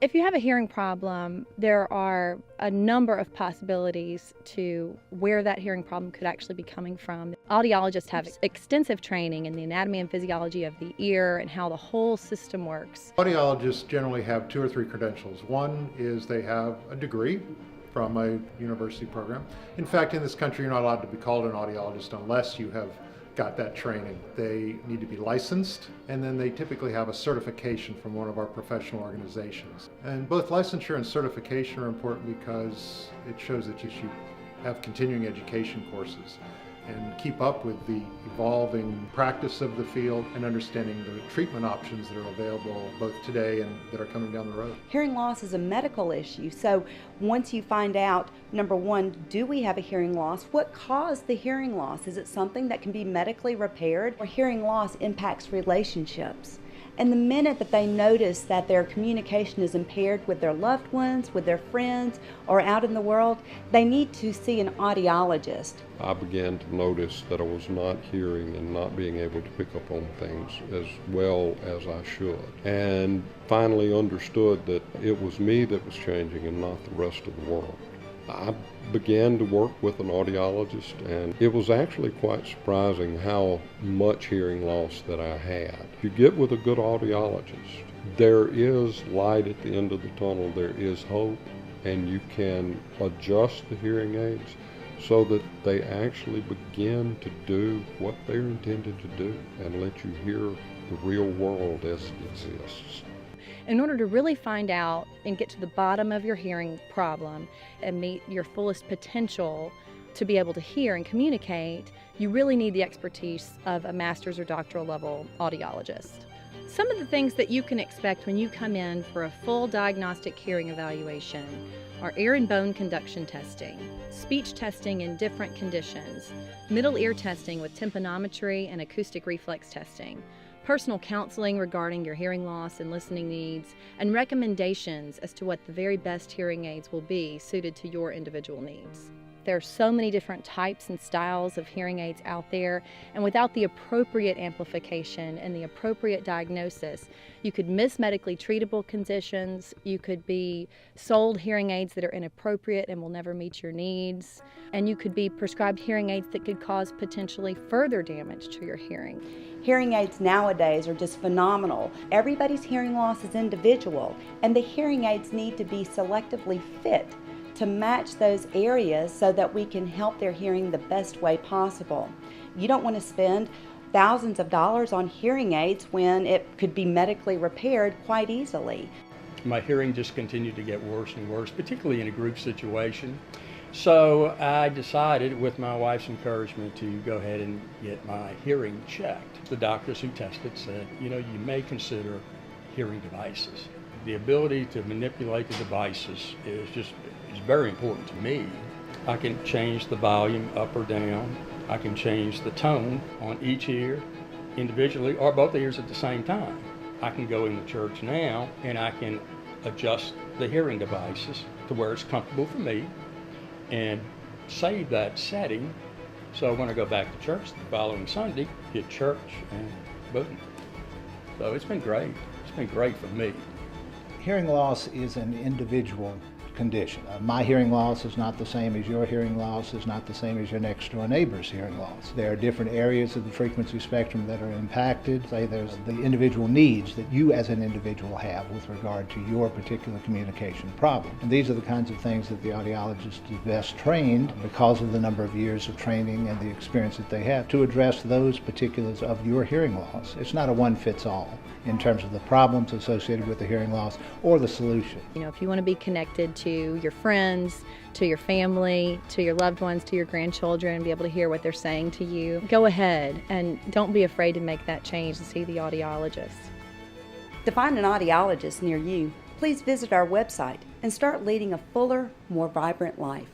If you have a hearing problem, there are a number of possibilities to where that hearing problem could actually be coming from. Audiologists have extensive training in the anatomy and physiology of the ear and how the whole system works. Audiologists generally have 2 or 3 credentials. One is they have a degree from a university program. In fact, in this country, you're not allowed to be called an audiologist unless you have got that training. They need to be licensed, and then they typically have a certification from one of our professional organizations. And both licensure and certification are important because it shows that you should have continuing education courses and keep up with the evolving practice of the field and understanding the treatment options that are available both today and that are coming down the road. Hearing loss is a medical issue, so once you find out, number one, do we have a hearing loss? What caused the hearing loss? Is it something that can be medically repaired? Or hearing loss impacts relationships. And the minute that they notice that their communication is impaired with their loved ones, with their friends, or out in the world, they need to see an audiologist. I began to notice that I was not hearing and not being able to pick up on things as well as I should. And finally understood that it was me that was changing and not the rest of the world. I began to work with an audiologist, and it was actually quite surprising how much hearing loss that I had. If you get with a good audiologist, there is light at the end of the tunnel, there is hope, and you can adjust the hearing aids so that they actually begin to do what they're intended to do and let you hear the real world as it exists. In order to really find out and get to the bottom of your hearing problem and meet your fullest potential to be able to hear and communicate, you really need the expertise of a master's or doctoral level audiologist. Some of the things that you can expect when you come in for a full diagnostic hearing evaluation are ear and bone conduction testing, speech testing in different conditions, middle ear testing with tympanometry and acoustic reflex testing, personal counseling regarding your hearing loss and listening needs, and recommendations as to what the very best hearing aids will be suited to your individual needs. There are so many different types and styles of hearing aids out there, and without the appropriate amplification and the appropriate diagnosis, you could miss medically treatable conditions, you could be sold hearing aids that are inappropriate and will never meet your needs, and you could be prescribed hearing aids that could cause potentially further damage to your hearing. Hearing aids nowadays are just phenomenal. Everybody's hearing loss is individual, and the hearing aids need to be selectively fit to match those areas so that we can help their hearing the best way possible. You don't want to spend thousands of dollars on hearing aids when it could be medically repaired quite easily. My hearing just continued to get worse and worse, particularly in a group situation. So I decided, with my wife's encouragement, to go ahead and get my hearing checked. The doctors who tested said, you may consider hearing devices. The ability to manipulate the devices is very important to me. I can change the volume up or down. I can change the tone on each ear individually or both ears at the same time. I can go in the church now and I can adjust the hearing devices to where it's comfortable for me and save that setting. So when I go back to church the following Sunday, hit church and boom. So it's been great. It's been great for me. Hearing loss is an individual condition. My hearing loss is not the same as your hearing loss, is not the same as your next door neighbor's hearing loss. There are different areas of the frequency spectrum that are impacted. Say there's the individual needs that you as an individual have with regard to your particular communication problem. And these are the kinds of things that the audiologist is best trained, because of the number of years of training and the experience that they have, to address those particulars of your hearing loss. It's not a one-fits-all in terms of the problems associated with the hearing loss or the solution. If you want to be connected to your friends, to your family, to your loved ones, to your grandchildren, be able to hear what they're saying to you, go ahead and don't be afraid to make that change and see the audiologist. To find an audiologist near you, please visit our website and start leading a fuller, more vibrant life.